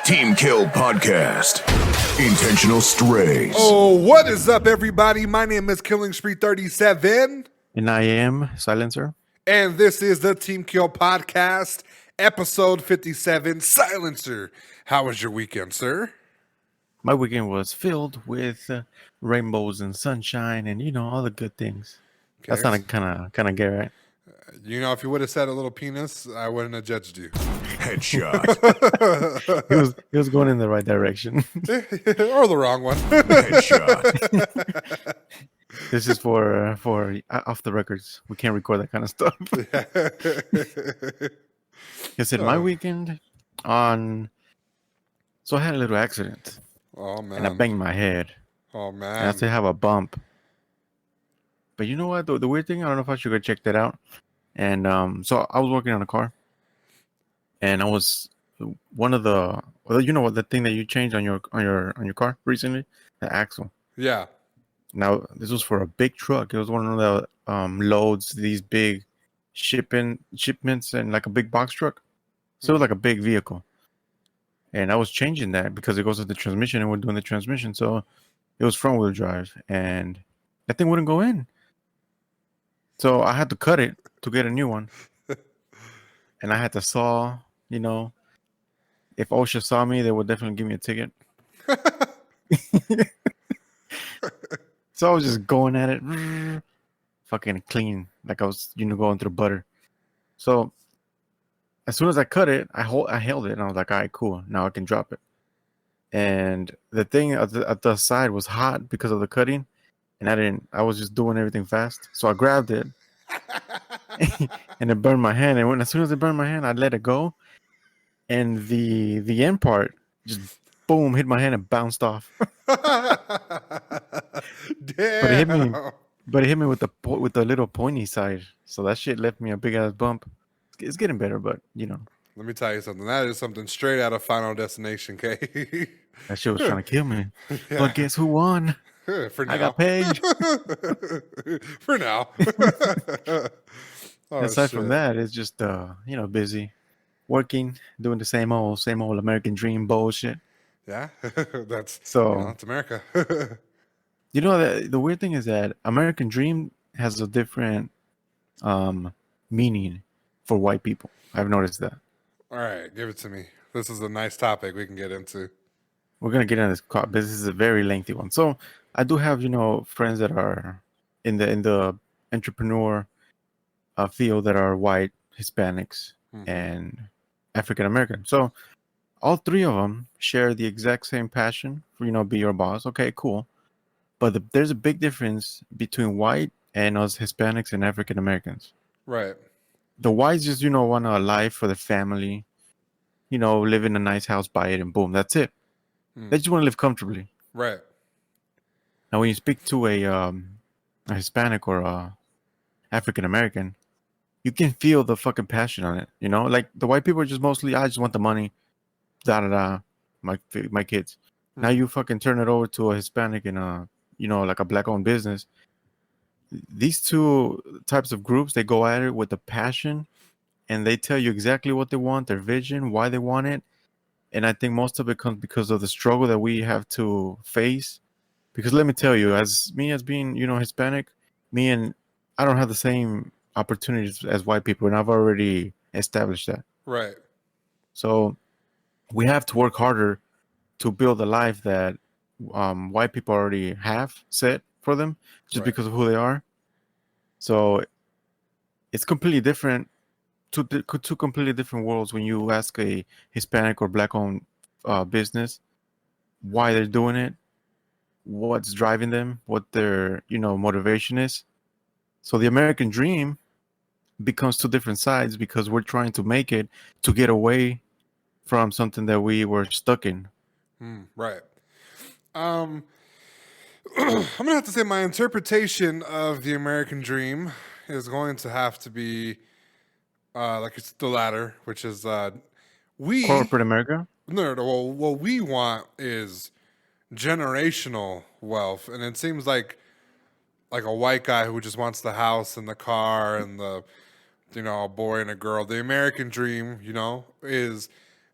Team Kill Podcast. Intentional Strays. Oh, what is up, everybody? My name is Killing Spree 37. And I am Silencer. And this is the Team Kill Podcast, episode 57, Silencer. How was your weekend, sir? My weekend was filled with rainbows and sunshine and, all the good things. Okay. That's not kind of gay, right? If you would have said a little penis, I wouldn't have judged you. Headshot. He was going in the right direction. Or the wrong one. Headshot. This is for off the records. We can't record that kind of stuff. I said my weekend so I had a little accident. Oh, man. And I banged my head. Oh, man. And I still have a bump. But you know what? The weird thing, I don't know if I should go check that out. And so I was working on a car. And I was one of the, the thing that you changed on your car recently? The axle. Yeah. Now, this was for a big truck. It was one of the loads, these big shipments and like a big box truck. So it was like a big vehicle. And I was changing that because it goes with the transmission and we're doing the transmission. So it was front wheel drive and that thing wouldn't go in. So I had to cut it to get a new one. And I had to saw, if OSHA saw me, they would definitely give me a ticket. So I was just going at it, fucking clean, like I was, going through butter. So as soon as I cut it, I held it, and I was like, all right, cool. Now I can drop it. And the thing at the side was hot because of the cutting, and I was just doing everything fast. So I grabbed it, and it burned my hand. And as soon as it burned my hand, I let it go, and the end part just boom hit my hand and bounced off. Damn. But it hit me with the little pointy side. So that shit left me a big ass bump. It's getting better, but Let me tell you something. That is something straight out of Final Destination, K. That shit was trying to kill me. Yeah. But guess who won? For now. I got paid. For now. Aside from that, it's just busy, working, doing the same old American dream bullshit. Yeah, that's it's America. The weird thing is that American dream has a different meaning for white people. I've noticed that. All right, give it to me. This is a nice topic we can get into. We're gonna get into this, but this is a very lengthy one. So I do have friends that are in the entrepreneur field that are white, Hispanics, and African American. So all three of them share the exact same passion for be your boss. Okay, cool. But there's a big difference between white and us Hispanics and African Americans. Right. The whites just want a life for the family, live in a nice house, buy it, and boom, that's it. They just want to live comfortably. Right. Now, when you speak to a Hispanic or a African American, you can feel the fucking passion on it. Like the white people are just mostly, I just want the money, my kids. Now you fucking turn it over to a Hispanic and like a black-owned business. These two types of groups, they go at it with a passion, and they tell you exactly what they want, their vision, why they want it. And I think most of it comes because of the struggle that we have to face. Because let me tell you, as being, Hispanic, I don't have the same opportunities as white people, and I've already established that. Right. So we have to work harder to build a life that white people already have set for them, just because of who they are. So it's completely different. Two completely different worlds when you ask a Hispanic or black-owned business why they're doing it, what's driving them, what their motivation is. So the American dream becomes two different sides because we're trying to make it to get away from something that we were stuck in. Right. I'm gonna have to say my interpretation of the American dream is going to have to be like it's the latter, which is Corporate America? No. Well, what we want is generational wealth, and it seems like a white guy who just wants the house and the car and the a boy and a girl. The American dream, is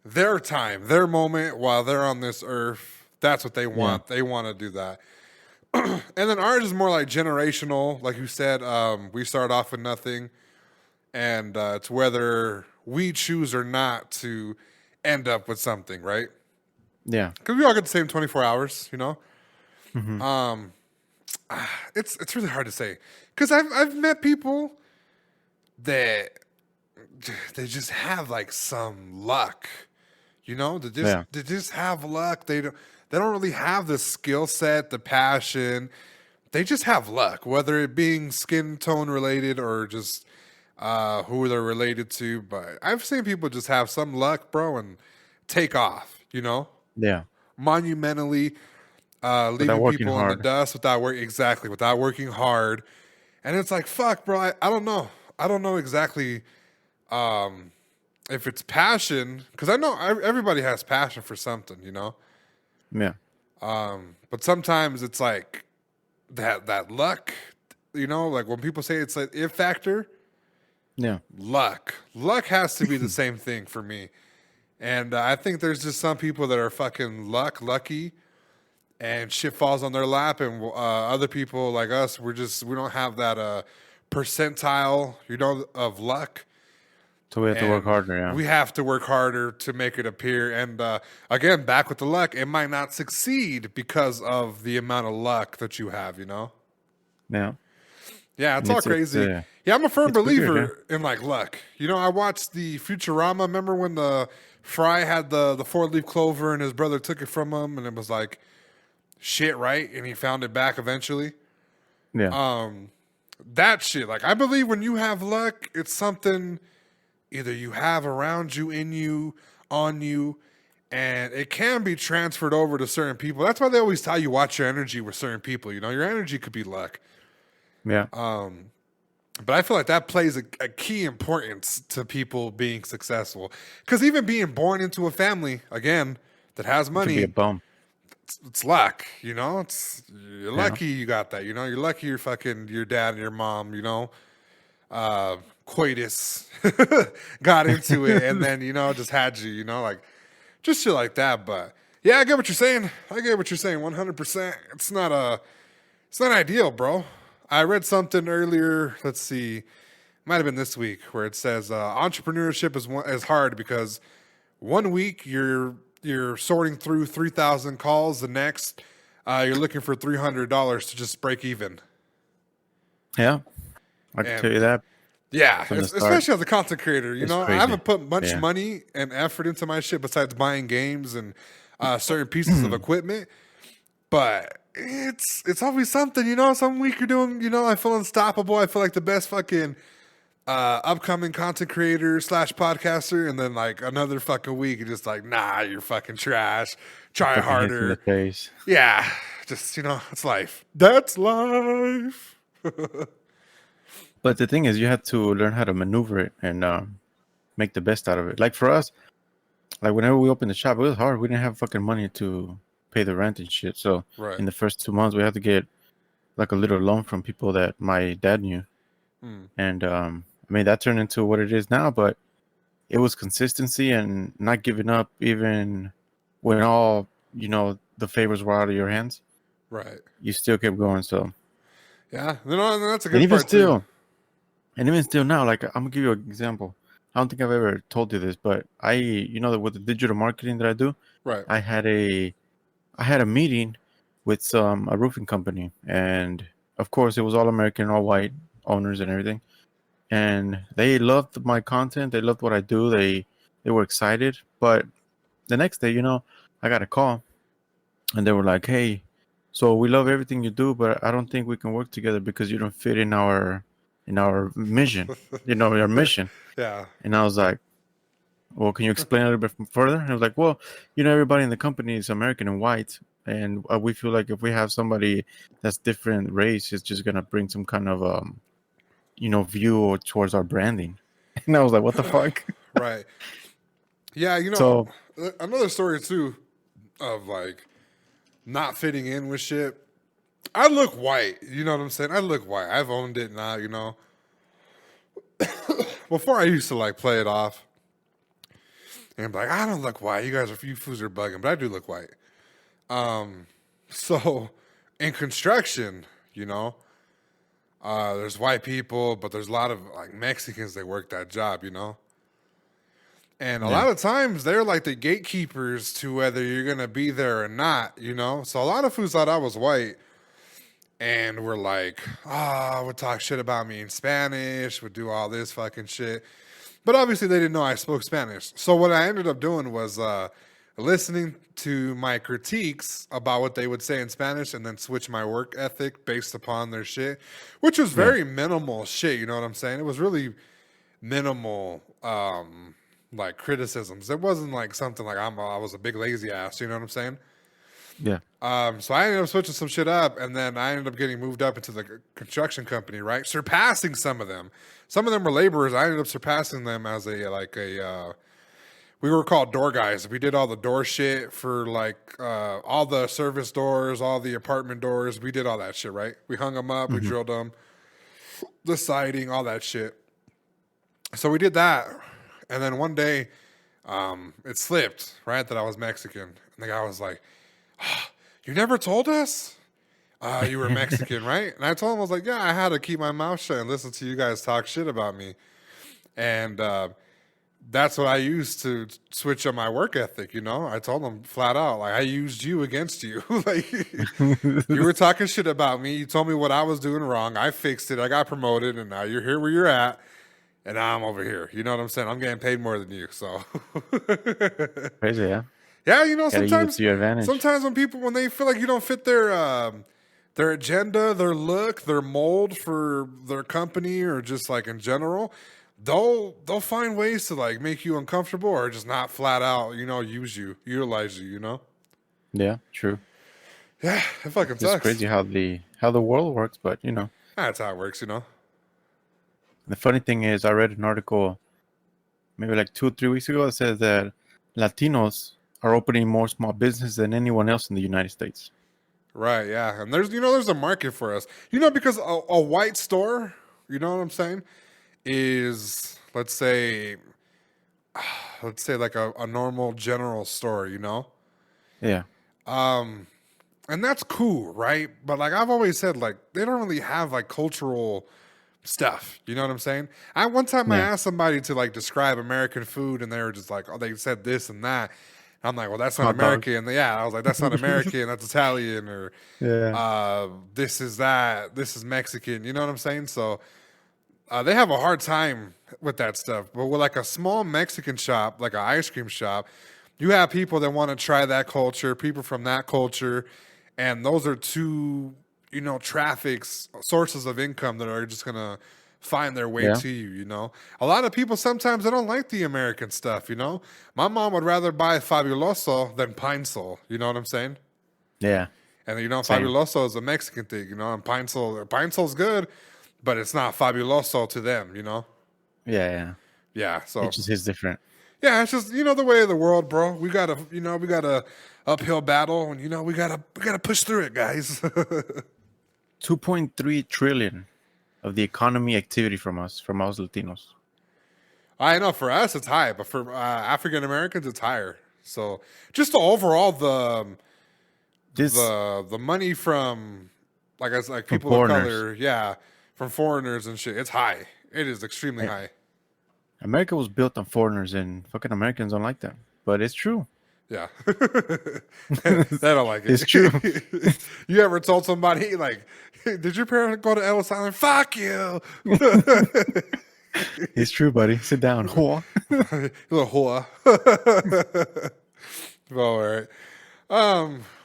their time, their moment while they're on this earth. That's what they want. Yeah. They want to do that. And then ours is more like generational. Like you said, we start off with nothing, and it's whether we choose or not to end up with something, right? Yeah. Because we all get the same 24 hours, you know? Mm-hmm. It's really hard to say. Because I've met people that they just have like some luck, you know? They just have luck. They don't really have the skill set, the passion. They just have luck, whether it being skin tone related or just who they're related to. But I've seen people just have some luck, bro, and take off, you know? Yeah. Monumentally Without leaving working people in the hard. dust without working hard. And it's like, fuck, bro, I don't know. I don't know exactly if it's passion, because I know everybody has passion for something, you know? Yeah. But sometimes it's like that luck, you know, like when people say it's like if factor, Yeah. luck. Luck has to be the same thing for me. And I think there's just some people that are fucking lucky, and shit falls on their lap, and other people like us, we don't have that percentile, you know, of luck. So we have to work And harder. Yeah. we have to work harder to make it appear. And again, back with the luck, it might not succeed because of the amount of luck that you have, you know? Yeah. Yeah, it's And all crazy. it's, Yeah, I'm a firm it's weird, believer in like luck. You know, I watched the Futurama. Remember when the Fry had the 4-leaf clover and his brother took it from him, and it was like shit, right? And he found it back eventually. Yeah. That shit, like I believe when you have luck, it's something either you have around you, in you, on you, and it can be transferred over to certain people. That's why they always tell you watch your energy with certain people. You know, your energy could be luck. Yeah. But I feel like that plays a key importance to people being successful. Because even being born into a family, again, that has Could be money, a bum. it's luck, you know? You're Yeah. lucky you got that, you know? You're lucky your dad and your mom, you know? Coitus got into it and then, you know, just had you, you know? Like, just shit like that. But yeah, I get what you're saying. 100%. It's not ideal, bro. I read something earlier. Let's see, might have been this week, where it says entrepreneurship is hard because 1 week you're sorting through 3,000 calls. The next, you're looking for $300 to just break even. Yeah. I can And tell you that. yeah, From the start. especially as a content creator. You It's know, I crazy. haven't put much Yeah. money and effort into my shit besides buying games and certain pieces of equipment. But it's always something, you know. Some week you're doing, you know, I feel unstoppable. I feel like the best fucking upcoming content creator / podcaster, and then like another fucking week you're just like, nah, you're fucking trash. Try Fucking hits in the harder. face. Yeah, just, you know, it's life. That's life. But the thing is, you have to learn how to maneuver it and make the best out of it. Like for us, like whenever we opened the shop, it was hard. We didn't have fucking money to pay the rent and shit. So Right. in the first 2 months, we had to get like a little loan from people that my dad knew. And I mean, that turned into what it is now. But it was consistency and not giving up, even when all, you know, the favors were out of your hands. Right. You still kept going. So, Yeah. You know, and that's a and good even part still, too. and even still now, like I'm gonna give you an example. I don't think I've ever told you this, but you know, with the digital marketing that I do, Right. I had a meeting with a roofing company, and of course, it was all American, all white owners and everything, and they loved my content. They loved what I do. They were excited. But the next day, you know, I got a call, and they were like, "Hey, so we love everything you do, but I don't think we can work together because you don't fit in our mission, you know, our mission." Yeah. And I was like, well, can you explain a little bit further? And I was like, well, you know, everybody in the company is American and white. And we feel like if we have somebody that's different race, it's just going to bring some kind of, you know, view towards our branding. And I was like, what the fuck? Right. Yeah, you know, So, another story too of like not fitting in with shit. I look white, you know what I'm saying? I look white. I've owned it now, you know. Before I used to like play it off. And I'm like, I don't look white. You fools are bugging, but I do look white. So in construction, there's white people, but there's a lot of like Mexicans that work that job, And a lot of times they're like the gatekeepers to whether you're gonna be there or not, So a lot of fools thought I was white, and were like, would talk shit about me in Spanish, would do all this fucking shit. But obviously they didn't know I spoke Spanish. So what I ended up doing was listening to my critiques about what they would say in Spanish and then switch my work ethic based upon their shit, which was very minimal shit, you know what I'm saying? It was really minimal like criticisms. It wasn't like something like I was a big lazy ass, you know what I'm saying? Yeah. So I ended up switching some shit up, and then I ended up getting moved up into the construction company, right? Surpassing some of them. Some of them were laborers. I ended up surpassing them as we were called door guys. We did all the door shit for like all the service doors, all the apartment doors. We did all that shit, right? We hung them up, we drilled them, the siding, all that shit. So we did that, and then one day it slipped, right, that I was Mexican. And the guy was like, you never told us you were Mexican, right? And I told him, I was like, yeah, I had to keep my mouth shut and listen to you guys talk shit about me. And that's what I used to switch up my work ethic, I told him flat out, like, I used you against you. Like, you were talking shit about me. You told me what I was doing wrong. I fixed it. I got promoted, and now you're here where you're at, and now I'm over here. You know what I'm saying? I'm getting paid more than you, so. Crazy, yeah. Yeah, Sometimes when they feel like you don't fit their agenda, their look, their mold for their company, or just like in general, they'll find ways to like make you uncomfortable or just not flat out, use you, utilize you, Yeah, true. Yeah, it fucking sucks. It's crazy how the world works, but that's how it works, The funny thing is, I read an article maybe like 2 or 3 weeks ago that says that Latinos are opening more small business than anyone else in the United States. Right, yeah. And there's a market for us. Because a white store, you know what I'm saying, is let's say like a normal general store, Yeah. And that's cool, right? But like I've always said, like they don't really have like cultural stuff. You know what I'm saying? I asked somebody to like describe American food, and they were just like, they said this and that. I'm like, well, that's not American. Yeah, I was like, that's not American. That's Italian, or this is that. This is Mexican. You know what I'm saying? So they have a hard time with that stuff. But with like a small Mexican shop, like an ice cream shop, you have people that want to try that culture, people from that culture, and those are two, sources of income that are just gonna find their way to you, A lot of people sometimes they don't like the American stuff, My mom would rather buy Fabuloso than Pine Sol, you know what I'm saying? Yeah. And Fabuloso is a Mexican thing, and Pine Sol's good, but it's not Fabuloso to them, Yeah. Yeah, so it just is different. Yeah, it's just the way of the world, bro. We got a uphill battle, and we gotta push through it, guys. 2.3 trillion of the economy activity from us Latinos. I know for us it's high, but for African Americans it's higher. So just the overall the money from people of color, from foreigners and shit, it's high. It is extremely high. America was built on foreigners, and fucking Americans don't like that. But it's true. Yeah. They don't like it. It's true. You ever told somebody, like, did your parents go to Ellis Island? Fuck you. It's true, buddy. Sit down. Whore. Little whore. All right.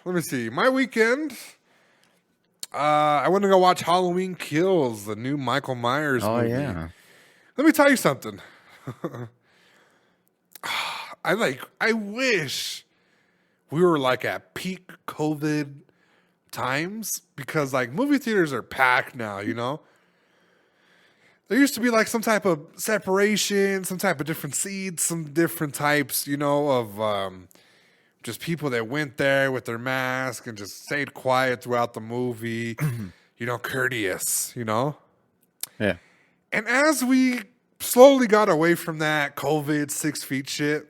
Let me see. My weekend, I went to go watch Halloween Kills, the new Michael Myers movie. Oh, yeah. Let me tell you something. I wish we were like at peak COVID times, because like movie theaters are packed now, There used to be like some type of separation, some type of different seats, some different types, of just people that went there with their mask and just stayed quiet throughout the movie, courteous, Yeah. And as we slowly got away from that COVID 6 feet shit,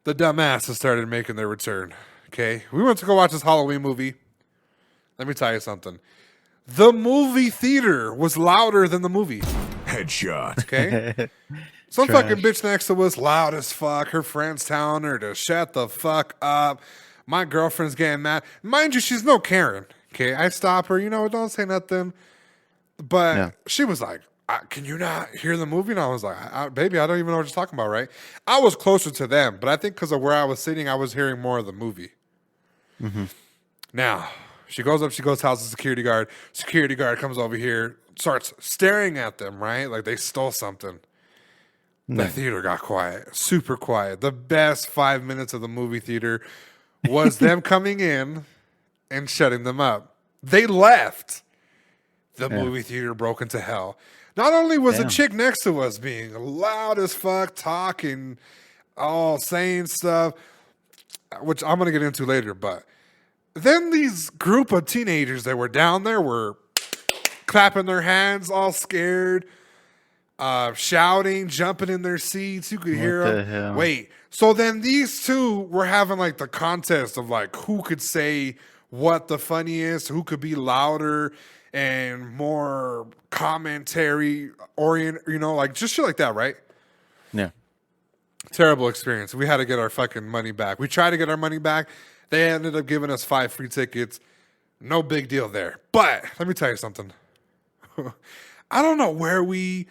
the dumbasses started making their return. Okay, we went to go watch this Halloween movie. Let me tell you something. The movie theater was louder than the movie. Headshot. Okay? Some Trash. fucking bitch next to us, loud as fuck. Her friend's telling her to shut the fuck up. My girlfriend's getting mad. Mind you, she's no Karen. Okay, I stop her. Don't say nothing. But she was like, can you not hear the movie? And I was like, baby, I don't even know what you're talking about, right? I was closer to them, but I think because of where I was sitting, I was hearing more of the movie. Mm-hmm. Now, she goes up, she goes house the security guard. Security guard comes over here, starts staring at them, right? Like they stole something. The theater got quiet, super quiet. The best 5 minutes of the movie theater was them coming in and shutting them up. They left. The movie theater broke into hell. Not only was the chick next to us being loud as fuck, talking, saying stuff, which I'm going to get into later, but then these group of teenagers that were down there were clapping their hands, all scared, shouting, jumping in their seats. You could hear them. Hell? Wait, so then these two were having like the contest of like who could say what the funniest, who could be louder and more commentary orient, like just shit like that, right? Yeah. Terrible experience. We had to get our fucking money back. We tried to get our money back. They ended up giving us 5 free tickets. No big deal there. But let me tell you something. I don't know where we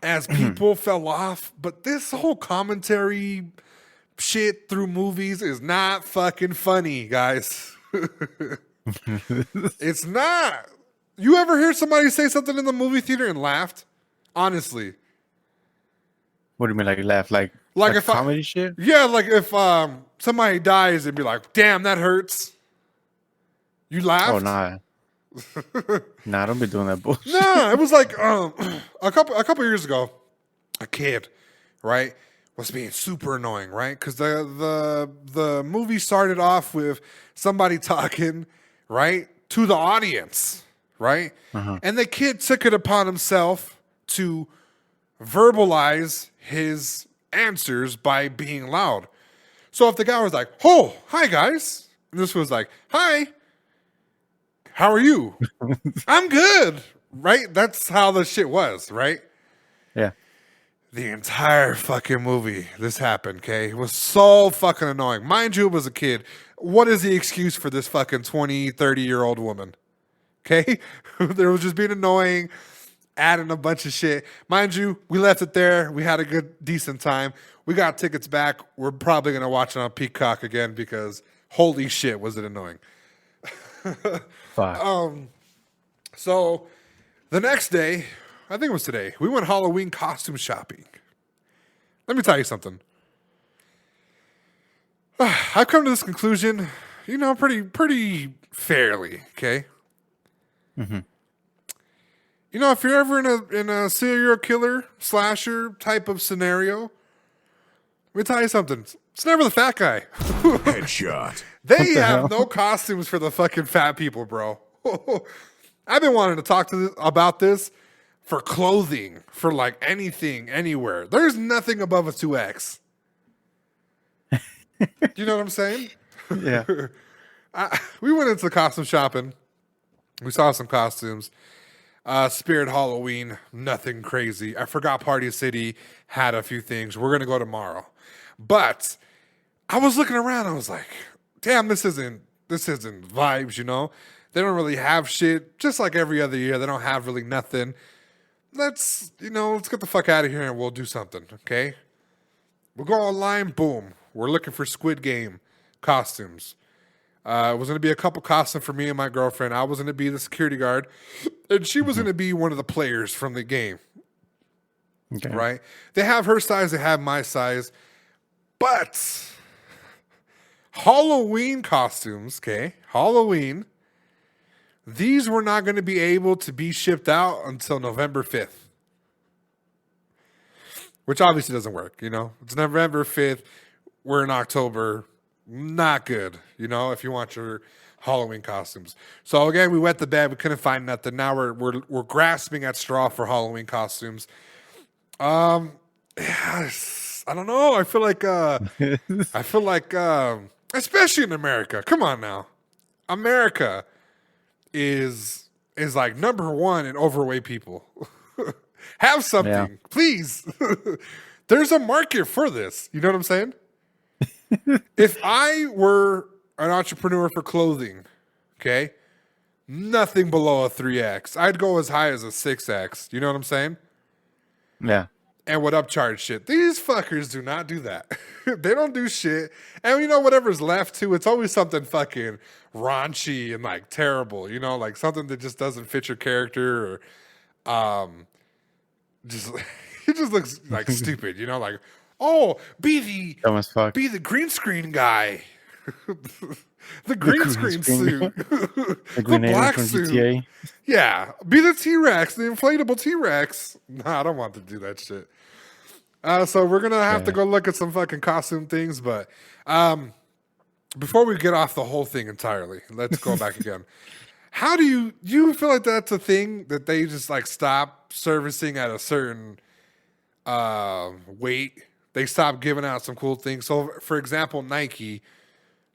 as people fell off, but this whole commentary shit through movies is not fucking funny, guys. It's not. You ever hear somebody say something in the movie theater and laughed? Honestly. What do you mean, like laugh? Like if comedy shit? Yeah, like if somebody dies, it'd be like, damn, that hurts. You laughed? Oh, nah. Nah, don't be doing that bullshit. Nah, it was like a couple years ago, a kid, right, was being super annoying, right? Because the movie started off with somebody talking, right, to the audience, right? Uh-huh. And the kid took it upon himself to verbalize his answers by being loud. So if the guy was like, "Oh, hi guys," and this was like, "Hi, how are you?" "I'm good," right? That's how the shit was, right? Yeah. The entire fucking movie, this happened, okay? It was so fucking annoying. Mind you, it was a kid. What is the excuse for this fucking 20, 30-year-old woman? Okay? There was just being annoying, adding a bunch of shit. Mind you, we left it there. We had a good, decent time. We got tickets back. We're probably going to watch it on Peacock again because holy shit, was it annoying. Fuck. So the next day, I think it was today, we went Halloween costume shopping. Let me tell you something. I've come to this conclusion, pretty fairly, okay? Mm-hmm. If you're ever in a serial killer, slasher type of scenario, let me tell you something. It's never the fat guy. Headshot. They have no costumes for the fucking fat people, bro. I've been wanting to talk about this for clothing, for like anything, anywhere. There's nothing above a 2X. You know what I'm saying? Yeah. We went into costume shopping. We saw some costumes. Spirit Halloween, nothing crazy. I forgot Party City had a few things. We're going to go tomorrow. But I was looking around. I was like, damn, this isn't vibes, They don't really have shit. Just like every other year, they don't have really nothing. Let's get the fuck out of here and we'll do something, okay? We'll go online, boom. We're looking for Squid Game costumes. It was going to be a couple costumes for me and my girlfriend. I was going to be the security guard, and she was going to be one of the players from the game. Okay. Right? They have her size, they have my size. But Halloween costumes, okay? Halloween. These were not going to be able to be shipped out until November 5th. Which obviously doesn't work, It's November 5th. We're in October. Not good, if you want your Halloween costumes. So again, we wet the bed. We couldn't find nothing. Now we're grasping at straw for Halloween costumes. I don't know. I feel like especially in America. Come on now. America is like number one in overweight people. Have something, please. There's a market for this. You know what I'm saying? If I were an entrepreneur for clothing, okay, nothing below a 3X. I'd go as high as a 6X. You know what I'm saying? Yeah. And would upcharge shit. These fuckers do not do that. They don't do shit. And you know, whatever's left too, it's always something fucking raunchy and like terrible, you know, like something that just doesn't fit your character or just it just looks like stupid, you know, like, oh, Dumb as fuck. be the green screen guy. The green screen suit. The Green Alien black from suit. GTA. Yeah, be the T-Rex, the inflatable T-Rex. Nah, I don't want to do that shit. So we're gonna have to go look at some fucking costume things, but before we get off the whole thing entirely, let's go back again. How do you feel like that's a thing that they just like stop servicing at a certain weight? They stop giving out some cool things. So, for example, Nike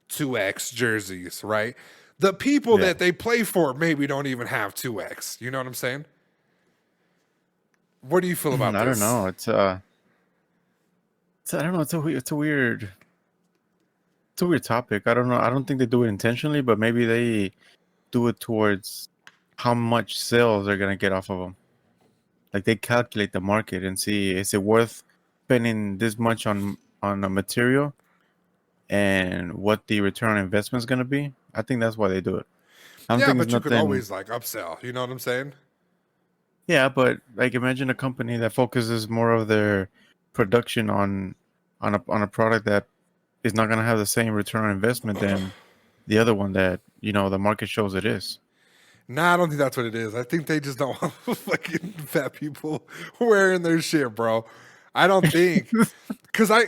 2X jerseys, right? The people that they play for maybe don't even have 2X. You know what I'm saying? What do you feel about this? I don't know. I don't know. It's a weird topic. I don't know. I don't think they do it intentionally, but maybe they do it towards how much sales they're gonna get off of them. Like they calculate the market and see, is it worth spending this much on a material and what the return on investment is going to be. I think that's why they do it. I don't think but you could always like upsell. You know what I'm saying? Yeah, but like imagine a company that focuses more of their production on a product that is not going to have the same return on investment than the other one that, you know, the market shows it is. Nah, I don't think that's what it is. I think they just don't want fucking fat people wearing their shit, bro. I don't think, because I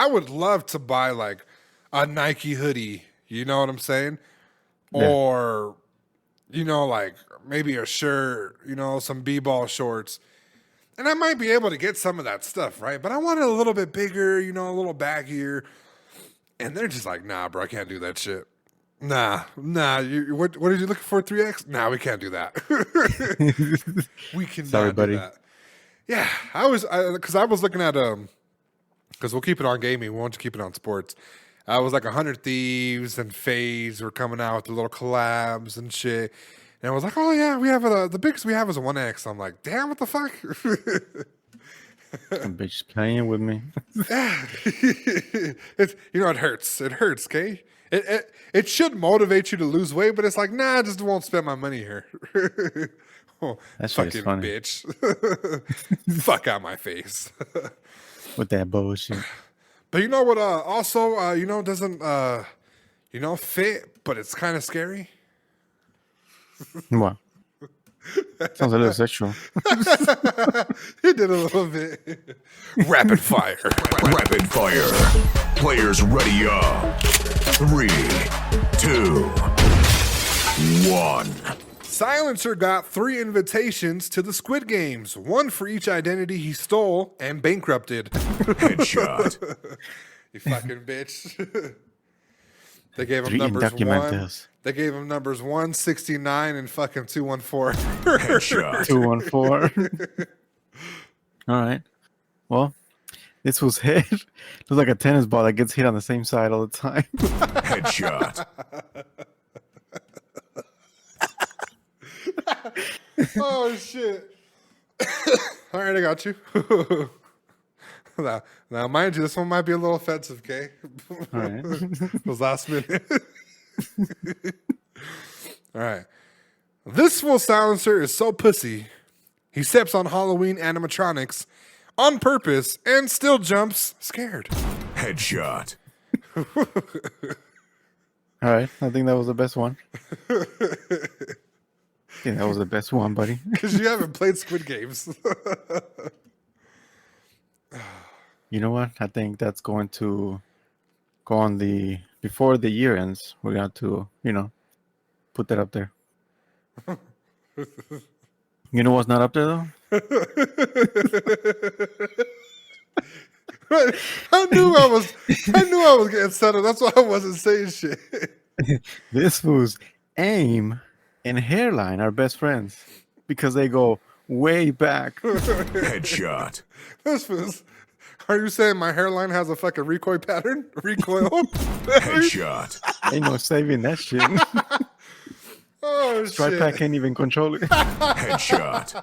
would love to buy like a Nike hoodie. You know what I'm saying? Yeah. Or, you know, like maybe a shirt, you know, some b-ball shorts. And I might be able to get some of that stuff, right? But I want it a little bit bigger, you know, a little baggier. And they're just like, nah, bro, I can't do that shit. Nah. What are you looking for? 3X? Nah, we can't do that. We cannot do that. Yeah, I was looking at because we'll keep it on gaming, we won't keep it on sports. I was like 100 Thieves and FaZe were coming out with the little collabs and shit, and I was like, oh yeah, we have the biggest we have is a 1X. I'm like, damn, what the fuck? Some bitch playing with me. It's, you know, it hurts. It hurts, okay? It should motivate you to lose weight, but it's like, nah, I just won't spend my money here. Oh, that's fucking funny. Bitch. Fuck out my face. With that bullshit. But you know what also you know doesn't you know fit, but it's kind of scary? What? Sounds a little sexual. He did a little bit. Rapid fire. Rapid fire. Players ready up. 3, 2, 1. Silencer got 3 invitations to the Squid Games, 1 for each identity he stole and bankrupted. Headshot. You fucking bitch. They gave him 3 numbers 1. documentos. They gave him numbers 169 and fucking 214. Headshot. 214. All right. Well, this was hit. It was like a tennis ball that gets hit on the same side all the time. Headshot. Oh shit! All right, I got you. Now, mind you, this one might be a little offensive, okay? All right. Those last minute. All right. This full silencer is so pussy. He steps on Halloween animatronics on purpose and still jumps scared. Headshot. All right. I think that was the best one. I think that was the best one, buddy. Because you haven't played Squid Games. You know what? I think that's going to go on before the year ends. We're going to, you know, put that up there. You know what's not up there, though? I knew I was getting settled. That's why I wasn't saying shit. This fool's aim and hairline are best friends because they go way back. Headshot. This was. Are you saying my hairline has a fucking recoil pattern? Recoil? Headshot. Ain't no saving that shit. Oh Stripe shit! Pack can't even control it. Headshot.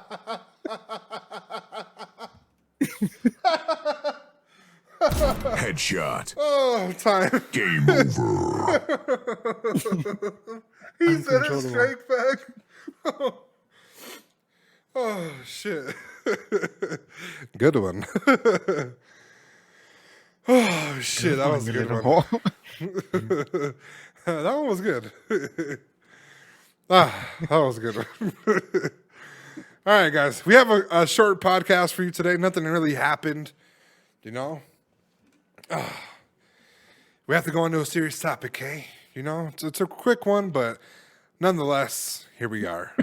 Headshot. Oh, time. Game over. He said it Uncontrollable. straight back. Oh shit! Good one. Oh shit! That was a good one. That one was good. That was a good one. All right, guys. We have a short podcast for you today. Nothing really happened, you know. We have to go into a serious topic, okay? You know, it's a quick one, but nonetheless, here we are.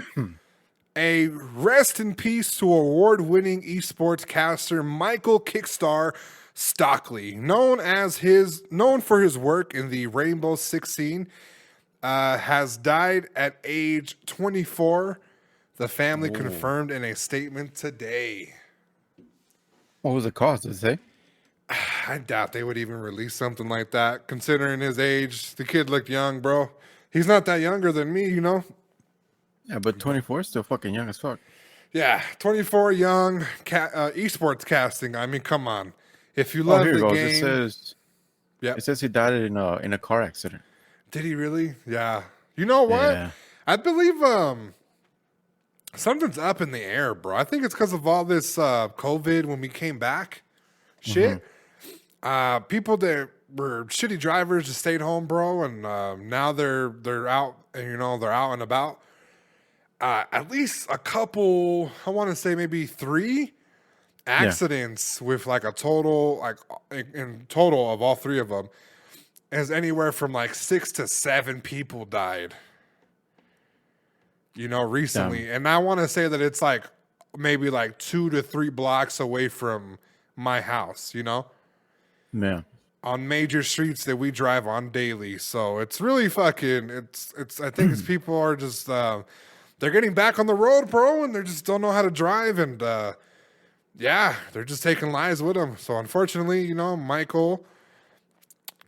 A rest in peace to award-winning esports caster Michael Kickstar Stockley, known for his work in the Rainbow Six scene, has died at age 24. The family confirmed in a statement today. What was the cause, did it say? I doubt they would even release something like that, considering his age. The kid looked young, bro. He's not that younger than me, you know? Yeah, but 24 is still fucking young as fuck. Yeah, 24, young, esports casting. I mean, come on. If you love here it the goes. game... It says he died in a car accident. Did he really? Yeah. You know what? Yeah. I believe something's up in the air, bro. I think it's because of all this COVID when we came back. Shit. People that were shitty drivers just stayed home, bro, and now they're out, and you know they're out and about. At least a couple, I want to say maybe 3 accidents with like a total, like in total of all 3 of them, is anywhere from like 6 to 7 people died. You know, recently, and I want to say that it's like maybe like 2 to 3 blocks away from my house. You know. Yeah. On major streets that we drive on daily. So it's really fucking, I think it's people are just, they're getting back on the road, bro, and they just don't know how to drive. And, yeah, they're just taking lives with them. So unfortunately, you know, Michael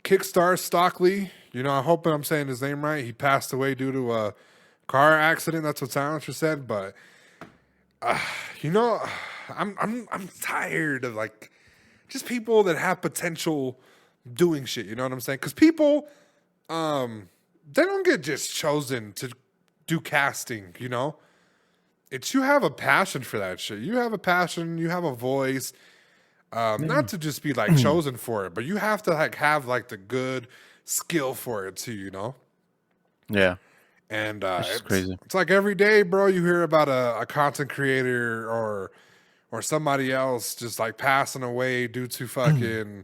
Kickstar Stockley, you know, I hope I'm saying his name right. He passed away due to a car accident. That's what Silencer said. But, you know, I'm tired of like, just people that have potential doing shit, you know what I'm saying? Because people, they don't get just chosen to do casting, you know? It's you have a passion for that shit. You have a passion, you have a voice, not to just be like chosen for it, but you have to like have like the good skill for it too, you know? Yeah. And It's crazy. It's like every day, bro, you hear about a content creator or somebody else just like passing away due to fucking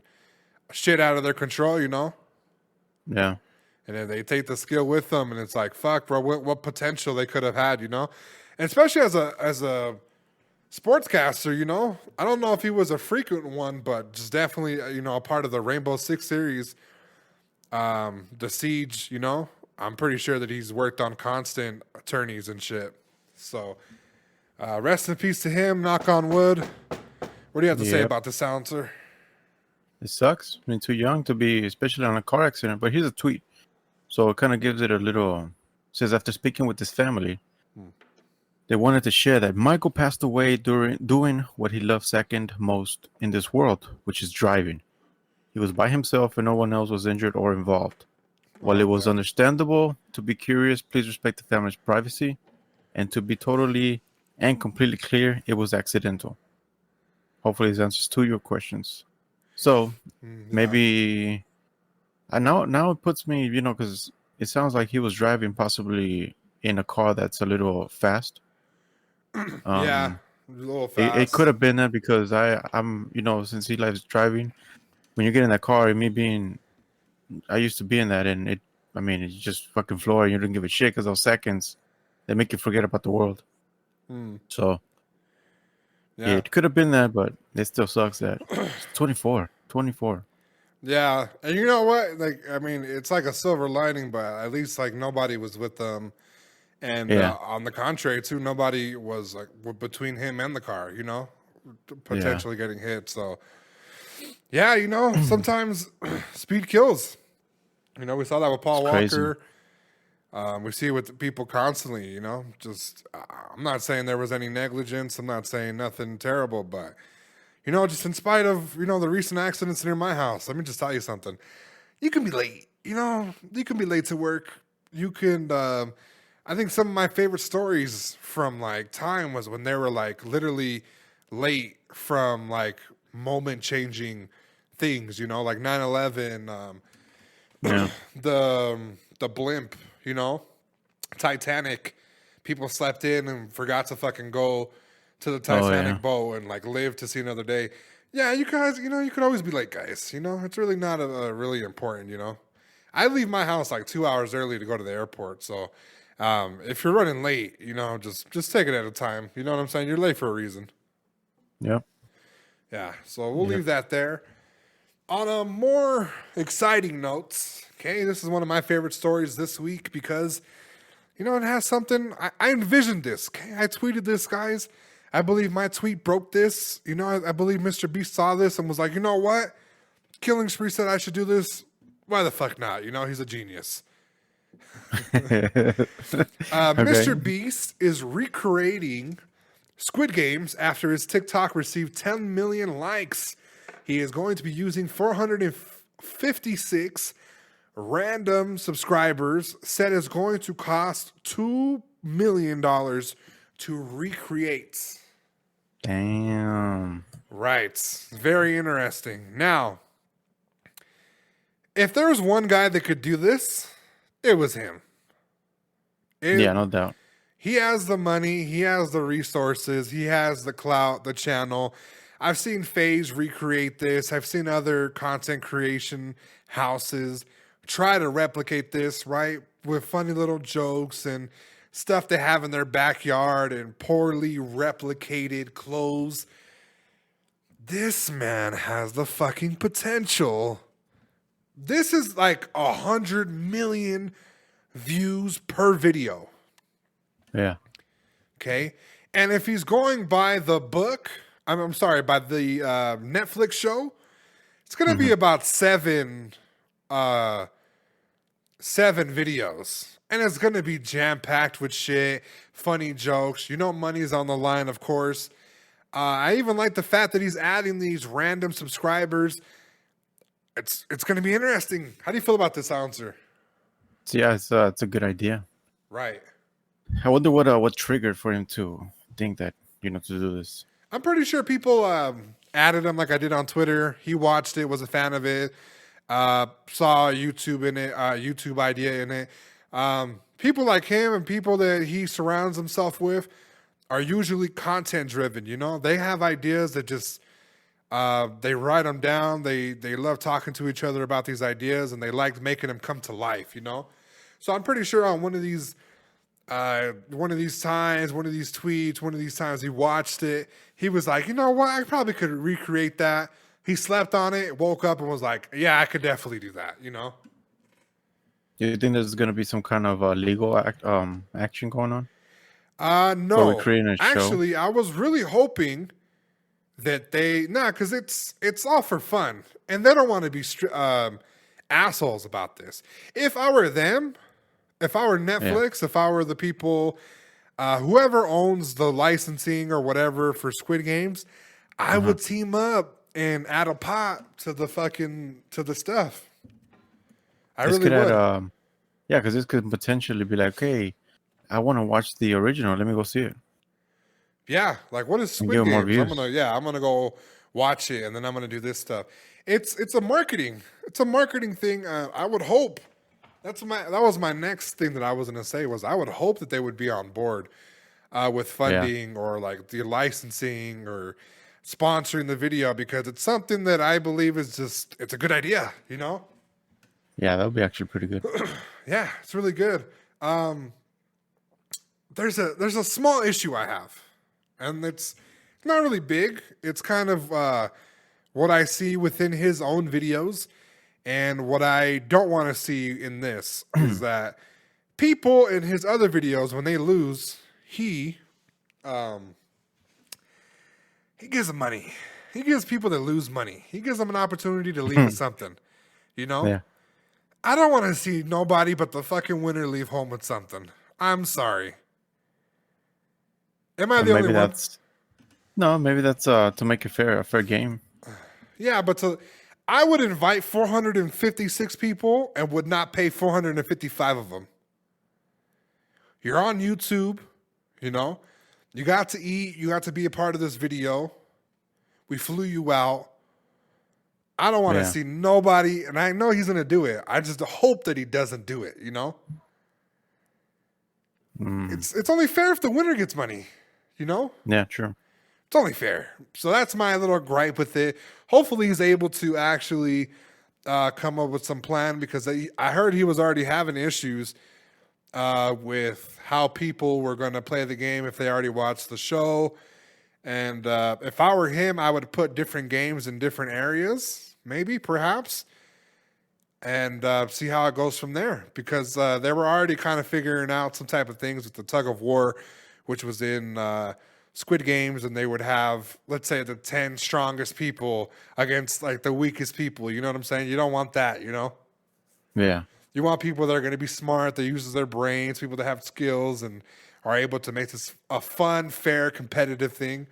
shit out of their control, you know? Yeah. And then they take the skill with them, and it's like, fuck, bro, what potential they could have had, you know? And especially as a sportscaster, you know? I don't know if he was a frequent one, but just definitely, you know, a part of the Rainbow Six series, the Siege, you know? I'm pretty sure that he's worked on constant attorneys and shit. So... rest in peace to him, knock on wood. What do you have to say about this, Silencer? It sucks. I mean, too young to be, especially on a car accident. But here's a tweet. So it kind of gives it a little... says, after speaking with his family, they wanted to share that Michael passed away during doing what he loved second most in this world, which is driving. He was by himself and no one else was injured or involved. While it was understandable to be curious, please respect the family's privacy. And to be totally... and completely clear, it was accidental. Hopefully this answers 2 of your questions. So, maybe... now it puts me, you know, because it sounds like he was driving possibly in a car that's a little fast. Yeah, a little fast. It could have been that because I'm, you know, since he likes driving, when you get in that car, I used to be in that, and you just fucking floor, and you don't give a shit because those seconds, they make you forget about the world. So, yeah, it could have been that, but it still sucks that it's 24 24. Yeah, and you know what? Like, I mean, it's like a silver lining, but at least like nobody was with them, and Yeah. on the contrary, too, nobody was like between him and the car. Potentially getting hit. So, yeah, sometimes speed kills. We saw that with Paul It's crazy. Walker. We see it with people constantly. Just I'm not saying there was any negligence. I'm not saying nothing terrible, but. Just in spite of, the recent accidents near my house, let me just tell you something. You can be late, you can be late to work. You can, I think some of my favorite stories from like time was when they were like literally late from like moment changing things, like 9/11, Yeah. the blimp, Titanic. People slept in and forgot to fucking go to the Titanic boat and like live to see another day. Yeah, you guys, you could always be late, guys. It's really not really important. I leave my house like 2 hours early to go to the airport. So if you're running late, just take it at a time. You know what I'm saying? You're late for a reason. Yep. Yeah. So we'll leave that there. On a more exciting note, okay, this is one of my favorite stories this week because it has something. I envisioned this. Okay, I tweeted this, guys. I believe my tweet broke this. I believe MrBeast saw this and was like, you know what? Killing Spree said I should do this. Why the fuck not? He's a genius. MrBeast is recreating Squid Games after his TikTok received 10 million likes. He is going to be using 456 random subscribers. Said it's going to cost $2 million to recreate. Damn. Right. Very interesting. Now, if there was one guy that could do this, it was him. Yeah, no doubt. He has the money. He has the resources. He has the clout, the channel. I've seen FaZe recreate this. I've seen other content creation houses try to replicate this, right? With funny little jokes and stuff they have in their backyard and poorly replicated clothes. This man has the fucking potential. This is like 100 million views per video. Yeah. Okay. And if he's going by the book, I'm sorry, by the Netflix show, it's going to be about seven videos. And it's going to be jam-packed with shit, funny jokes. Money's on the line, of course. I even like the fact that he's adding these random subscribers. It's going to be interesting. How do you feel about this, Ouncer? So yeah, it's a good idea. Right. I wonder what triggered for him to think that, to do this. I'm pretty sure people added him like I did on Twitter. He watched it, was a fan of it, saw YouTube in it, YouTube idea in it. People like him and people that he surrounds himself with are usually content driven. They have ideas that just they write them down. They love talking to each other about these ideas and they like making them come to life. So I'm pretty sure on one of these tweets, he watched it. He was like, you know what? I probably could recreate that. He slept on it, woke up and was like, yeah, I could definitely do that. Do you think there's going to be some kind of legal action going on? No. For recreating a show? Actually, I was really hoping that because it's all for fun. And they don't want to be assholes about this. If I were them, if I were Netflix, if I were the people, whoever owns the licensing or whatever for Squid Games, I would team up and add a pot to the stuff. I really would. Because this could potentially be like, hey, I want to watch the original. Let me go see it. Yeah, like what is Squid Games? I'm gonna go watch it, and then I'm gonna do this stuff. It's a marketing thing. I would hope. That was my next thing that I was gonna say was I would hope that they would be on board with funding or like the licensing or sponsoring the video because it's something that I believe is it's a good idea. Yeah, that would be actually pretty good. Yeah, it's really good. There's a small issue I have, and it's not really big. It's kind of what I see within his own videos and what I don't want to see in this is that people in his other videos, when they lose, he gives them money. He gives people that lose money. He gives them an opportunity to leave with something. You know? Yeah. I don't want to see nobody but the fucking winner leave home with something. I'm sorry. Am I Or the maybe only one? that's no, maybe that's to make it a fair game. Yeah, but I would invite 456 people and would not pay 455 of them. You're on YouTube, you know? You got to eat. You got to be a part of this video. We flew you out. I don't want to Yeah. see nobody, and I know he's going to do it. I just hope that he doesn't do it, you know? It's only fair if the winner gets money, you know? Yeah, true. It's only fair. So that's my little gripe with it. Hopefully he's able to actually come up with some plan because I heard he was already having issues with how people were going to play the game if they already watched the show. And if I were him, I would put different games in different areas, maybe, perhaps, and see how it goes from there. Because they were already kind of figuring out some type of things with the tug of war, which was in Squid Games, and they would have, let's say, the 10 strongest people against like the weakest people. You know what I'm saying? You don't want that, you know? Yeah. You want people that are going to be smart, that uses their brains, people that have skills and are able to make this a fun, fair, competitive thing.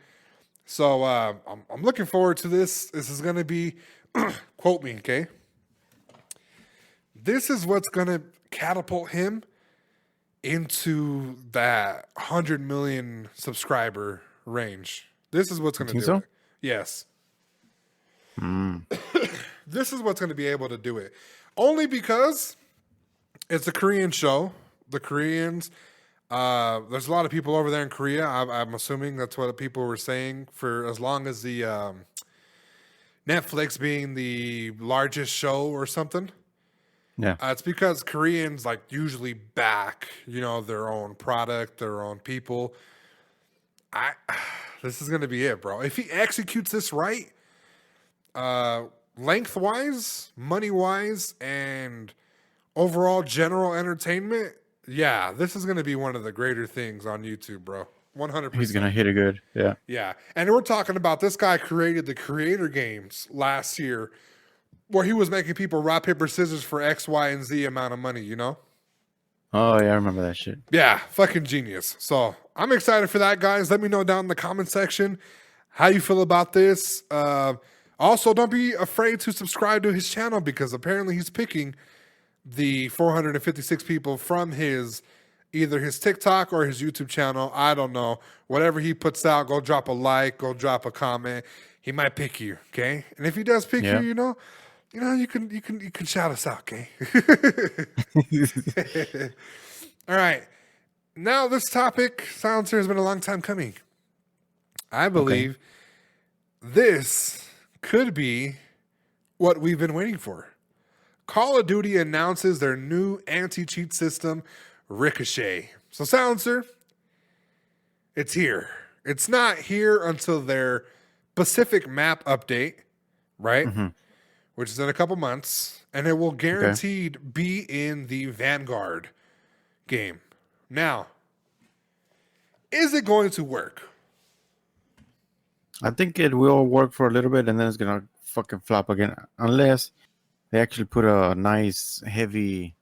So I'm looking forward to this. This is going to be, quote me, okay? This is what's going to catapult him into that 100 million subscriber range. This is what's going to do so? it. Yes. This is what's going to be able to do it. Only because it's a Korean show. The Koreans, there's a lot of people over there in Korea. I'm assuming that's what people were saying for as long as the Netflix being the largest show or something. Yeah. It's because Koreans like usually back, their own product, their own people. This is gonna be it, bro. If he executes this right, lengthwise, money wise, and overall general entertainment, yeah, this is gonna be one of the greater things on YouTube, bro. 100%. He's gonna hit it good. Yeah. Yeah, and we're talking about this guy created the Creator Games last year, where he was making people rock, paper, scissors for X, Y, and Z amount of money, you know? Oh yeah, I remember that shit. Yeah, fucking genius. So I'm excited for that, guys. Let me know down in the comment section how you feel about this. Also, don't be afraid to subscribe to his channel because apparently he's picking the 456 people from either his TikTok or his YouTube channel. I don't know. Whatever he puts out, go drop a like, go drop a comment. He might pick you, okay? And if he does pick you, you can shout us out, okay? All right. Now this topic, Silencer, has been a long time coming. I believe this could be what we've been waiting for. Call of Duty announces their new anti-cheat system, Ricochet. So Silencer, it's here. It's not here until their Pacific map update, right? Mm-hmm. Which is in a couple months, and it will guaranteed be in the Vanguard game. Now, is it going to work? I think it will work for a little bit, and then it's gonna fucking flop again, unless they actually put a nice, heavy,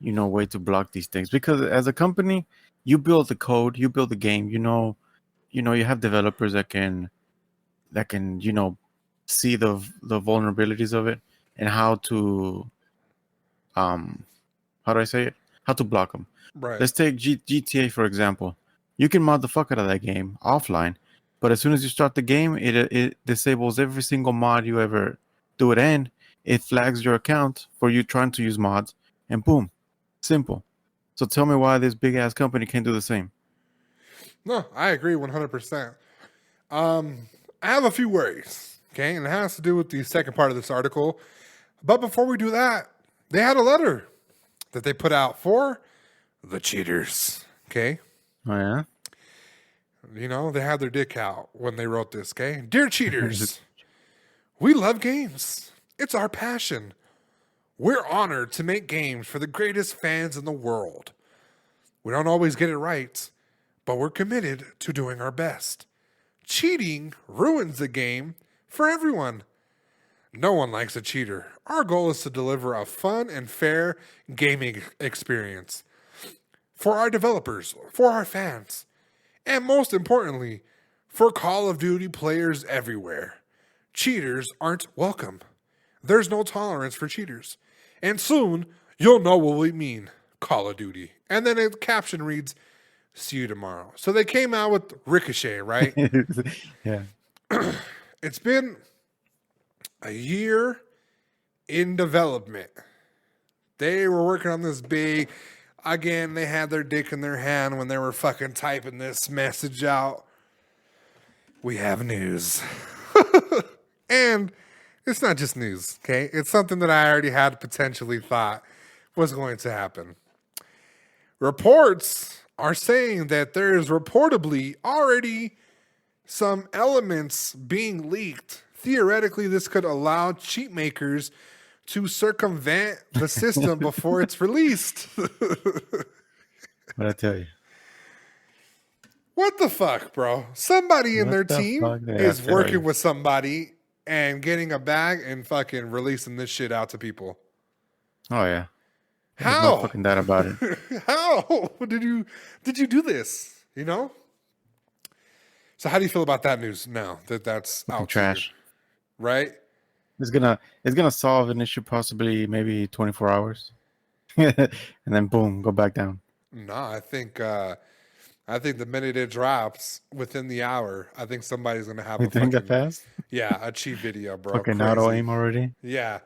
way to block these things. Because as a company, you build the code, you build the game. You have developers that can see the vulnerabilities of it and how to how do I say it? How to block them. Right. Let's take GTA for example. You can mod the fuck out of that game offline, but as soon as you start the game, it disables every single mod you ever do it in. It flags your account for you trying to use mods, and boom, simple. So tell me why this big ass company can't do the same. No, I agree 100%. I have a few worries, okay? And it has to do with the second part of this article. But before we do that, they had a letter that they put out for the cheaters, okay? Oh, yeah? They had their dick out when they wrote this, okay? Dear cheaters, We love games. It's our passion. We're honored to make games for the greatest fans in the world. We don't always get it right, but we're committed to doing our best. Cheating ruins the game for everyone. No one likes a cheater. Our goal is to deliver a fun and fair gaming experience for our developers, for our fans, and most importantly, for Call of Duty players everywhere. Cheaters aren't welcome. There's no tolerance for cheaters. And soon, you'll know what we mean, Call of Duty. And then the caption reads, see you tomorrow. So they came out with Ricochet, right? Yeah. It's been a year in development. They were working on this big, again, they had their dick in their hand when they were fucking typing this message out. We have news. And it's not just news, okay? It's something that I already had potentially thought was going to happen. Reports are saying that there is reportedly already some elements being leaked. Theoretically, this could allow cheat makers to circumvent the system before it's released. What I tell you? What the fuck, bro? Somebody in What their the team fuck did I is tell working you? with somebody and getting a bag and fucking releasing this shit out to people. Oh yeah. There's How? no fucking doubt about it. How did you do this? You know. So how do you feel about that news now that that's Fucking out? trash. Here, right? It's gonna solve an issue possibly maybe 24 hours, and then boom, go back down. No, I think the minute it drops within the hour, I think somebody's gonna have You a think that fucking fast? a cheat video, bro. Fucking Crazy. auto aim already. Yeah,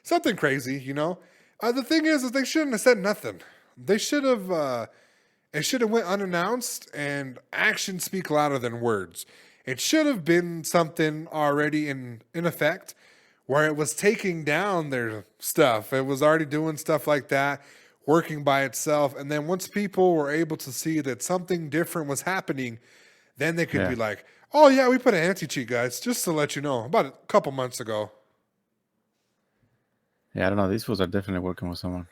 something crazy, you know. The thing is they shouldn't have said nothing. They should have. It should have went unannounced, and actions speak louder than words. It should have been something already in effect, where it was taking down their stuff. It was already doing stuff like that, working by itself, and then once people were able to see that something different was happening, then they could be like, "Oh yeah, we put an anti-cheat, guys, just to let you know." About a couple months ago. Yeah, I don't know. These fools are definitely working with someone.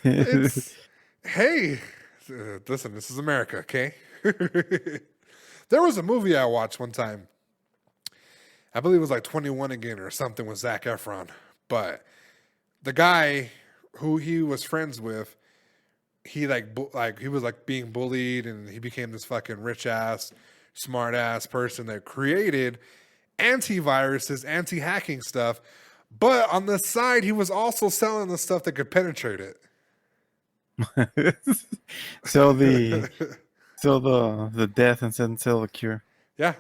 It's hey, listen, this is America, okay? There was a movie I watched one time. I believe it was like 21 Again or something with Zac Efron. But the guy who he was friends with, he he was like being bullied, and he became this fucking rich ass, smart ass person that created antiviruses, anti-hacking stuff. But on the side, he was also selling the stuff that could penetrate it. So the death and then sell the cure. Yeah.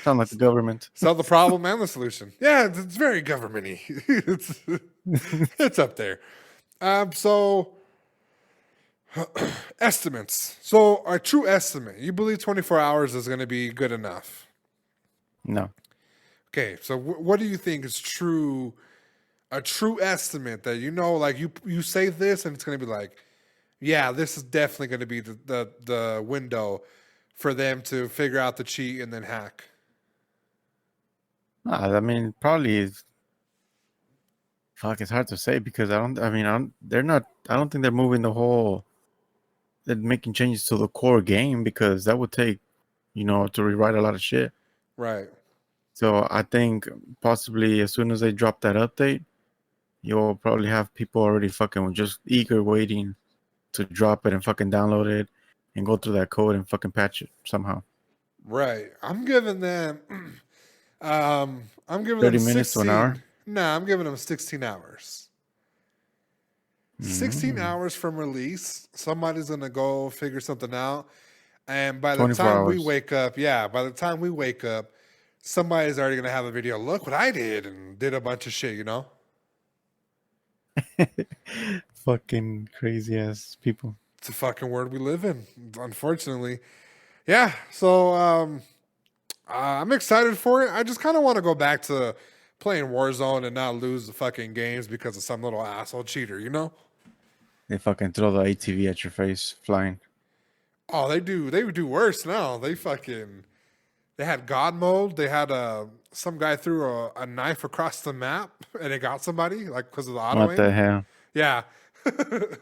Sound like the government. Sell the problem and the solution. Yeah, it's very government-y. It's up there. So estimates. So a true estimate. You believe 24 hours is going to be good enough? No. Okay, so what do you think is true? A true estimate that like you say this and it's going to be like, yeah, this is definitely going to be the window for them to figure out the cheat and then hack. I mean, probably is. Fuck, it's hard to say because I don't think they're moving the whole. They're making changes to the core game because that would take, to rewrite a lot of shit. Right. So I think possibly as soon as they drop that update, you'll probably have people already fucking just eager waiting to drop it and fucking download it and go through that code and fucking patch it somehow. Right. I'm giving them 30 them minutes to an hour? No, I'm giving them 16 hours. 16 hours from release. Somebody's going to go figure something out. And by the time we wake up, somebody's already going to have a video. Look what I did and did a bunch of shit, Fucking crazy ass people. It's a fucking world we live in, unfortunately. Yeah, so I'm excited for it. I just kind of want to go back to playing Warzone and not lose the fucking games because of some little asshole cheater, They fucking throw the ATV at your face flying. Oh, they do. They would do worse now. They fucking They had God mode. They had some guy threw a knife across the map and it got somebody like because of the auto What the aim. hell? Yeah. Fucking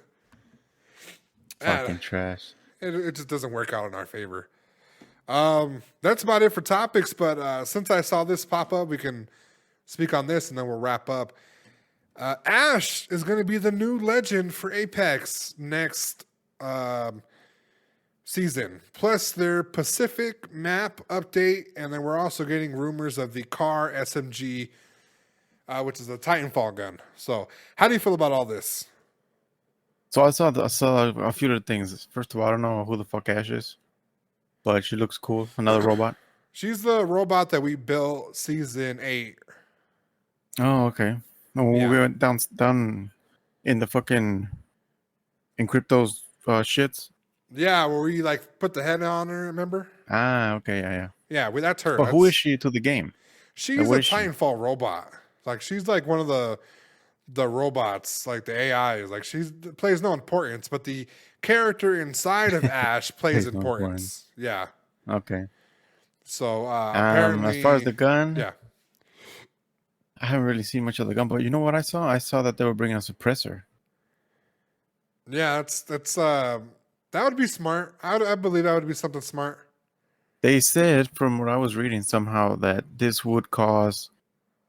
Yeah, trash. it just doesn't work out in our favor. That's about it for topics. But since I saw this pop up, we can speak on this and then we'll wrap up. Ash is going to be the new legend for Apex next season. Plus their Pacific map update, and then we're also getting rumors of the car SMG, which is a Titanfall gun. So, how do you feel about all this? So I saw a few of the things. First of all, I don't know who the fuck Ash is, but she looks cool. Another robot. She's the robot that we built season 8. Oh, okay. No, Yeah. we went down in the fucking encrypt those shits. Yeah, where we like put the head on her, remember? Ah, okay, yeah. Yeah, well, that's her. But who is she to the game? She's what a is she? Titanfall robot. Like she's like one of the robots, like the AIs. Like she plays no importance, but the character inside of Ash plays Plays no importance. Yeah. Okay. So apparently, as far as the gun, yeah, I haven't really seen much of the gun. But you know what I saw? I saw that they were bringing a suppressor. yeah, that's that would be smart. I believe that would be something smart. They said, from what I was reading, somehow that this would cause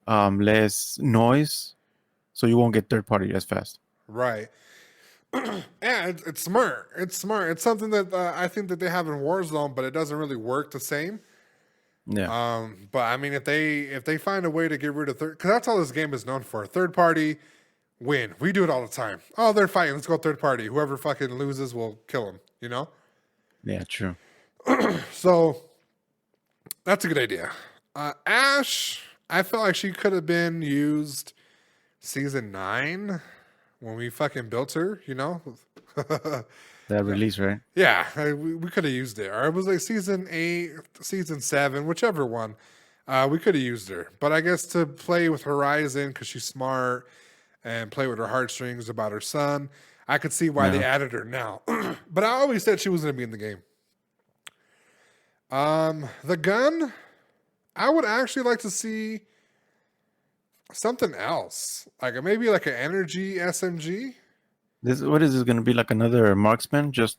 less noise, so you won't get third party as fast. Right. Yeah, it's smart. It's smart. It's something that I think that they have in Warzone, but it doesn't really work the same. Yeah. But I mean, if they find a way to get rid of because that's all this game is known for. Third party win. We do it all the time. Oh, they're fighting. Let's go third party. Whoever fucking loses, will kill them. You know. Yeah. True. So that's a good idea. Ash, I felt like she could have been used season 9 when we fucking built her. You know. That release, right? Yeah, we could have used it. Or it was like season 8, season 7, whichever one. We could have used her. But I guess to play with Horizon because she's smart and play with her heartstrings about her son, I could see why they added her now. But I always said she was going to be in the game. The gun, I would actually like to see something else. Like maybe like an energy SMG. What is this going to be, like another marksman? Just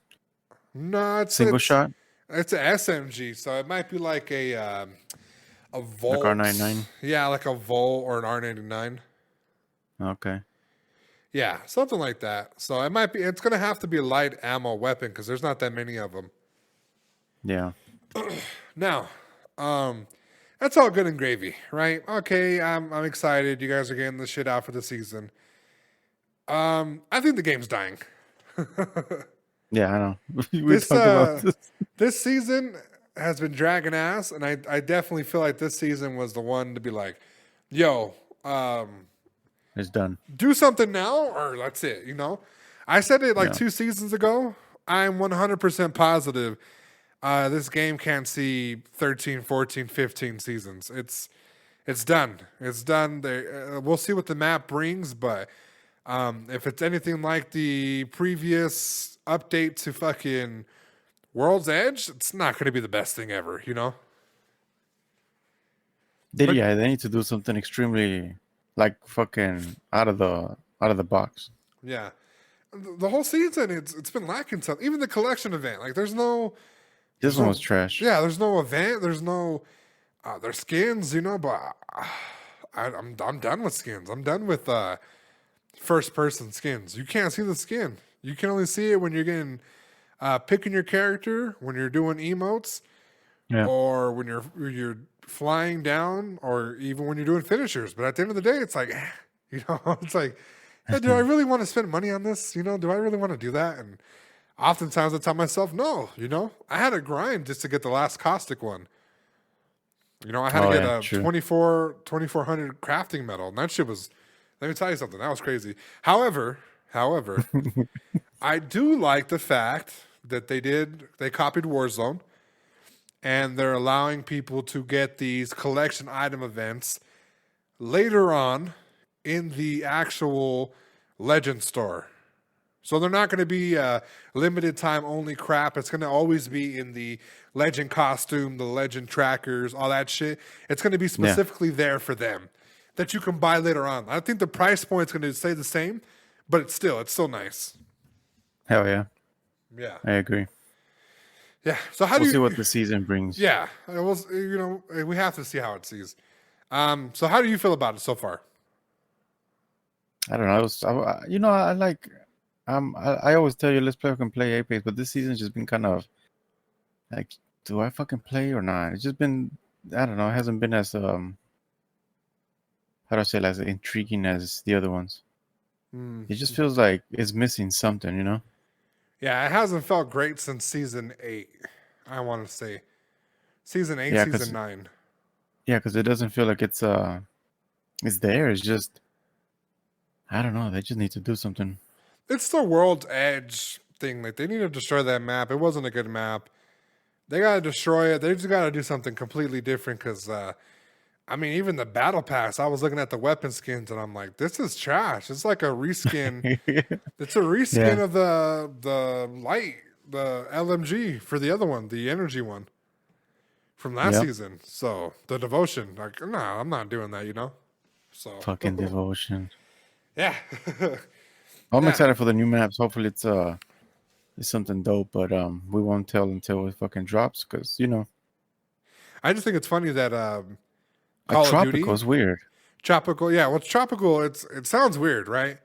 No, it's single shot? It's an SMG, so it might be like a Volt. Like R99? Yeah, like a Volt or an R99. Okay. Yeah, something like that. So it might be. It's gonna have to be a light ammo weapon because there's not that many of them. Yeah. Now, that's all good and gravy, right? Okay, I'm excited. You guys are getting the shit out for the season. I think the game's dying. Yeah, I know. We This talked about this. this season has been dragging ass, and I definitely feel like this season was the one to be like, yo, It's done. do something now or that's it, you know? I said it like 2 seasons ago. I'm 100% positive this game can't see 13, 14, 15 seasons. It's done. It's done. We'll see what the map brings, but if it's anything like the previous update to fucking World's Edge, it's not going to be the best thing ever, you know? They need to do something extremely, like, fucking out of the box. Yeah. The whole season, it's been lacking something. Even the collection event, like there's no. This one was trash. Yeah, there's no event. There's no. There's skins, you know, but I'm done with skins. I'm done with first person skins. You can't see the skin. You can only see it when you're getting picking your character, when you're doing emotes, or when you're flying down, or even when you're doing finishers. But at the end of the day, it's like, you know, it's like, hey, do I really want to spend money on this? You know, do I really want to do that? And oftentimes I tell myself, no, you know, I had to grind just to get the last caustic one. You know, I had to get a 2400 crafting medal, and that shit was, let me tell you something, that was crazy. However, I do like the fact that they copied Warzone, and they're allowing people to get these collection item events later on in the actual Legend store. So they're not going to be limited time only crap. It's going to always be in the legend costume, the legend trackers, all that shit. It's going to be specifically there for them that you can buy later on. I think the price point's going to stay the same, but it's still nice. Hell yeah. Yeah. I agree. Yeah. So how do We'll you see what the season brings. Yeah. It was, we have to see how it sees. So how do you feel about it so far? I don't know. I like. I always tell you, let's play Apex, but this season's just been kind of like, do I fucking play or not? It's just been, I don't know, it hasn't been as how do I say, as intriguing as the other ones. It just feels like it's missing something, you know? Yeah, it hasn't felt great since season 8. I want to say season 8, Yeah, season 9. Yeah, because it doesn't feel like it's there. It's just, I don't know. They just need to do something. It's the World's Edge thing. Like, they need to destroy that map. It wasn't a good map. They got to destroy it. They just got to do something completely different because, even the battle pass, I was looking at the weapon skins and I'm like, this is trash. It's like a reskin. It's a reskin of the light, the LMG for the other one, the energy one from last season. So the devotion, like, no, I'm not doing that, So Fucking devotion. Yeah. I'm excited for the new maps. Hopefully it's something dope, but we won't tell until it fucking drops because I just think it's funny that Call of Duty Tropical's weird. Tropical, yeah. Well, it's tropical. It sounds weird, right?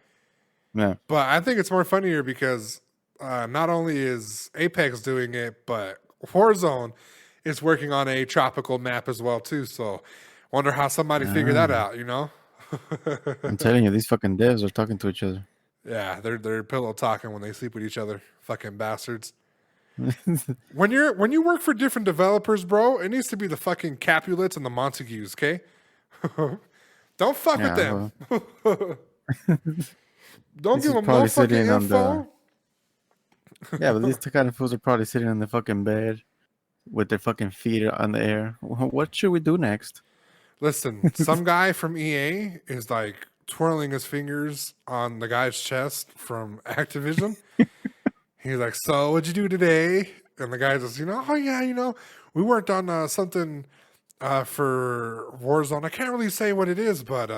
Yeah. But I think it's more funnier because not only is Apex doing it, but Warzone is working on a tropical map as well too. So, wonder how somebody figured that out. I'm telling you, these fucking devs are talking to each other. Yeah, they're pillow talking when they sleep with each other. Fucking bastards. When you work for different developers, bro, it needs to be the fucking Capulets and the Montagues, okay? Don't fuck with them. Don't give them no fucking info. Yeah, but these two kind of fools are probably sitting in the fucking bed with their fucking feet on the air. What should we do next? Listen, some guy from EA is like twirling his fingers on the guy's chest from Activision. He's like, so what'd you do today? And the guy just, we worked on something for Warzone. I can't really say what it is, but,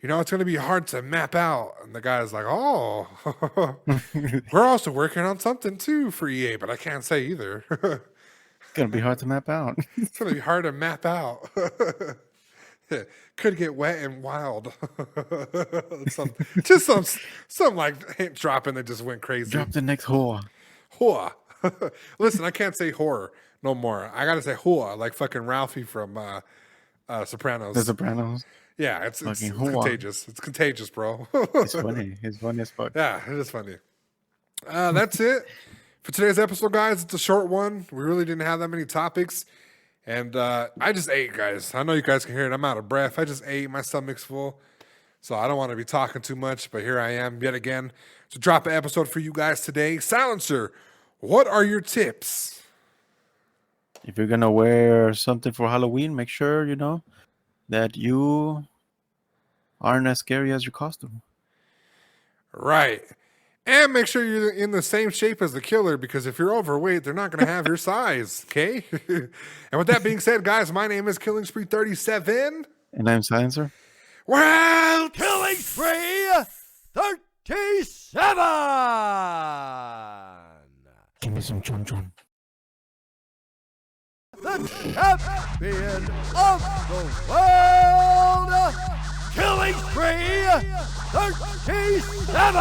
it's going to be hard to map out. And the guy's like, oh, we're also working on something too for EA, but I can't say either. It's going to be hard to map out. It's going to be hard to map out. Could get wet and wild. some like hint dropping that just went crazy. Drop the next whore. Whore. Listen, I can't say horror no more. I gotta say whore, like fucking Ralphie from Sopranos. The Sopranos. Yeah, it's contagious. It's contagious, bro. It's funny. It's funny as fuck. Yeah, it is funny. That's it for today's episode, guys. It's a short one. We really didn't have that many topics. And I just ate, guys. I know you guys can hear it. I'm out of breath. I just ate. My stomach's full. So I don't want to be talking too much, but here I am yet again to drop an episode for you guys today. Silencer, what are your tips? If you're going to wear something for Halloween, make sure, that you aren't as scary as your costume. Right. And make sure you're in the same shape as the killer, because if you're overweight, they're not going to have your size, okay? And with that being said, guys, my name is Killing Spree 37. And I'm Silencer. Well, Killing Spree 37! Give me some chon chon. The champion of the world, Killing Spree 37!